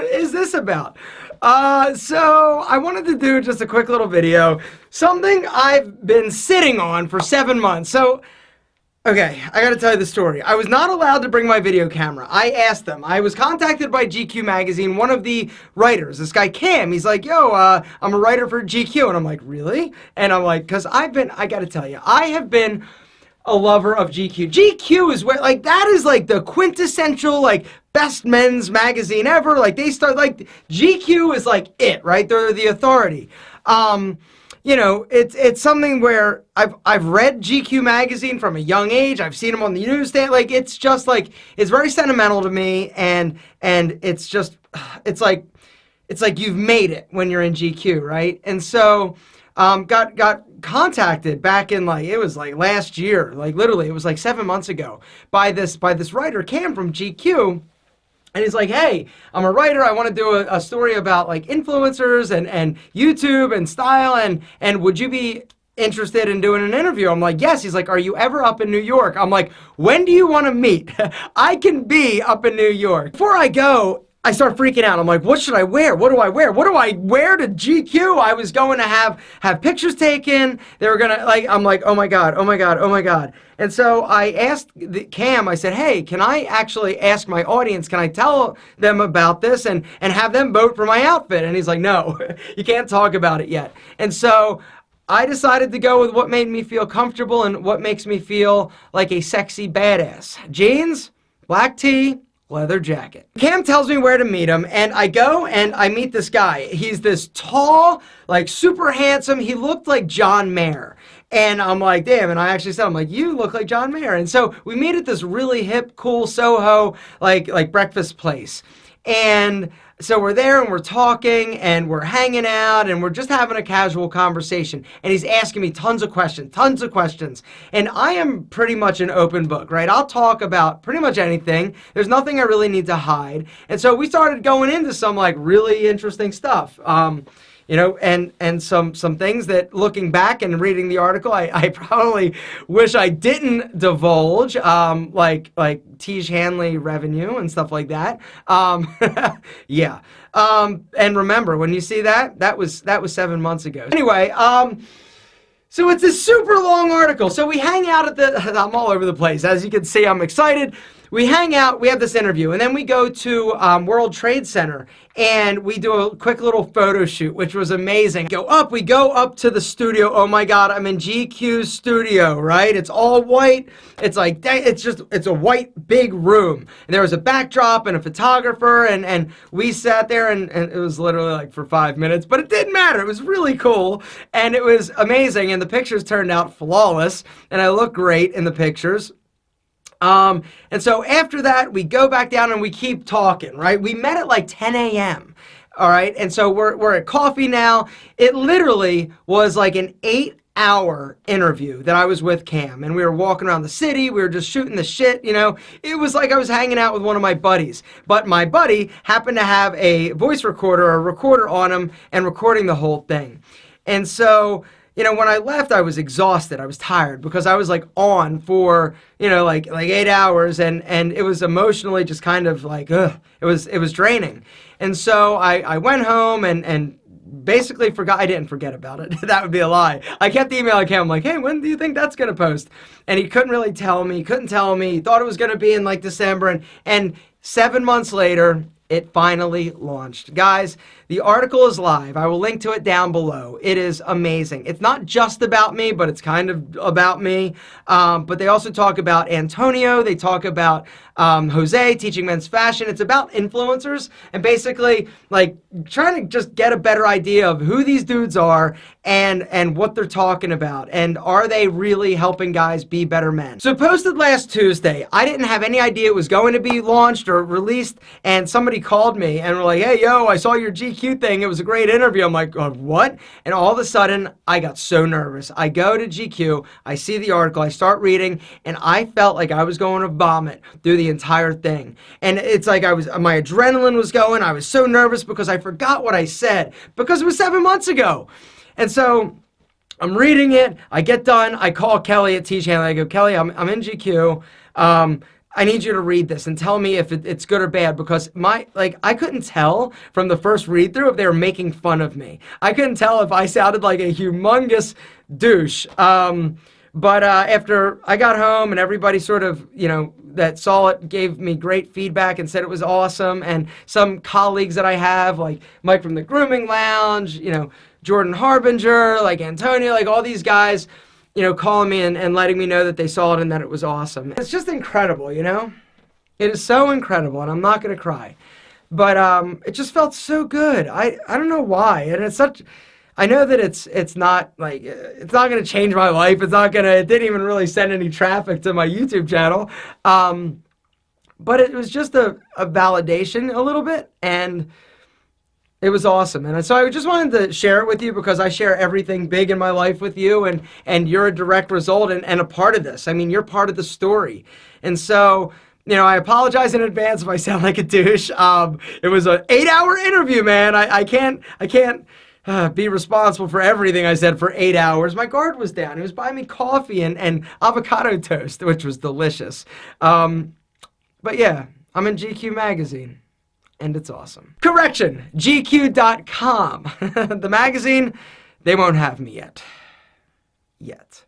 is this about? So I wanted to do just a quick little video, something I've been sitting on for 7 months. So, okay, I gotta tell you the story. I was not allowed to bring my video camera. I asked them. I was contacted by GQ magazine, one of the writers, this guy Cam. He's like, yo, I'm a writer for GQ. And I'm like, really? And I'm like, because I gotta tell you, I have been a lover of GQ. GQ is where, like, that is like the quintessential, like, best men's magazine ever. Like, they start, like, GQ is like it, right? They're the authority. You know, it's something where I've read GQ magazine from a young age. I've seen them on the newsstand. Like, it's just like, it's very sentimental to me, and it's just, it's like you've made it when you're in GQ, right? And so got contacted back in, like, it was like last year, like literally it was like 7 months ago, by this writer Cam from GQ. And he's like, hey, I'm a writer. I want to do a story about, like, influencers and YouTube and style. And would you be interested in doing an interview? I'm like, yes. He's like, are you ever up in New York? I'm like, when do you want to meet? I can be up in New York. Before I go, I start freaking out. I'm like, what should I wear? What do I wear? What do I wear to GQ? I was going to have pictures taken. They were going to, like, I'm like, oh my God, oh my God, oh my God. And so I asked Cam, I said, hey, can I actually ask my audience, can I tell them about this and have them vote for my outfit? And he's like, no, you can't talk about it yet. And so I decided to go with what made me feel comfortable and what makes me feel like a sexy badass. Jeans, black tee, leather jacket. Cam tells me where to meet him, and I go and I meet this guy. He's this tall, like, super handsome. He looked like John Mayer. And I'm like, damn, and I actually said, I'm like, you look like John Mayer. And so we meet at this really hip, cool Soho, like breakfast place. And so we're there and we're talking and we're hanging out and we're just having a casual conversation. And he's asking me tons of questions. And I am pretty much an open book, right? I'll talk about pretty much anything. There's nothing I really need to hide. And so we started going into some, like, really interesting stuff. You know, and some things that, looking back and reading the article, I probably wish I didn't divulge, like Tiege Hanley revenue and stuff like that. Yeah. And remember, when you see that was 7 months ago. Anyway, so it's a super long article. So we hang out at I'm all over the place. As you can see, I'm excited. We hang out, we have this interview, and then we go to World Trade Center, and we do a quick little photo shoot, which was amazing. We go up to the studio. Oh my God, I'm in GQ's studio, right? It's all white. It's like, it's a white big room. And there was a backdrop and a photographer, and we sat there, and it was literally like for 5 minutes, but it didn't matter. It was really cool, and it was amazing, and the pictures turned out flawless, and I look great in the pictures. And so after that, we go back down and we keep talking, right? We met at like 10 a.m. All right. And so we're at coffee now. It literally was like an 8-hour interview that I was with Cam, and we were walking around the city. We were just shooting the shit. You know, it was like I was hanging out with one of my buddies, but my buddy happened to have a voice recorder or a recorder on him and recording the whole thing. And so, you know, when I left, I was exhausted. I was tired because I was like on for, you know, like 8 hours, and it was emotionally just kind of like, ugh, it was draining. And so I went home and basically forgot. I didn't forget about it. That would be a lie. I kept emailing him like, hey, when do you think that's going to post? And he couldn't really tell me. He couldn't tell me. He thought it was going to be in like December. And 7 months later, it finally launched. Guys, the article is live. I will link to it down below. It is amazing. It's not just about me, but it's kind of about me. But they also talk about Antonio. They talk about Jose teaching men's fashion. It's about influencers and basically like trying to just get a better idea of who these dudes are and what they're talking about. And are they really helping guys be better men? So posted last Tuesday. I didn't have any idea it was going to be launched or released. And somebody called me and were like, hey, yo, I saw your GQ thing. It was a great interview. I'm like, what? And all of a sudden, I got so nervous. I go to GQ, I see the article, I start reading, and I felt like I was going to vomit through the entire thing. And it's like my adrenaline was going. I was so nervous because I forgot what I said because it was 7 months ago. And so I'm reading it. I get done. I call Kelly at Tiege Hanley. I go, Kelly, I'm in GQ. I need you to read this and tell me if it's good or bad, because I couldn't tell from the first read through if they were making fun of me. I couldn't tell if I sounded like a humongous douche. But after I got home and everybody sort of, that saw it gave me great feedback and said it was awesome. And some colleagues that I have, like Mike from the Grooming Lounge, Jordan Harbinger, like Antonio, like all these guys, calling me and letting me know that they saw it and that it was awesome. It's just incredible, It is so incredible, and I'm not going to cry. But it just felt so good. I don't know why. And I know that it's not like, it's not going to change my life. It didn't even really send any traffic to my YouTube channel. But it was just a validation a little bit, and it was awesome. And so I just wanted to share it with you because I share everything big in my life with you, and you're a direct result and a part of this. I mean, you're part of the story. And so, I apologize in advance if I sound like a douche. It was an 8-hour interview, man. I can't be responsible for everything I said for 8 hours. My guard was down. He was buying me coffee and avocado toast, which was delicious. But yeah, I'm in GQ magazine, and it's awesome. Correction, GQ.com. The magazine, they won't have me yet.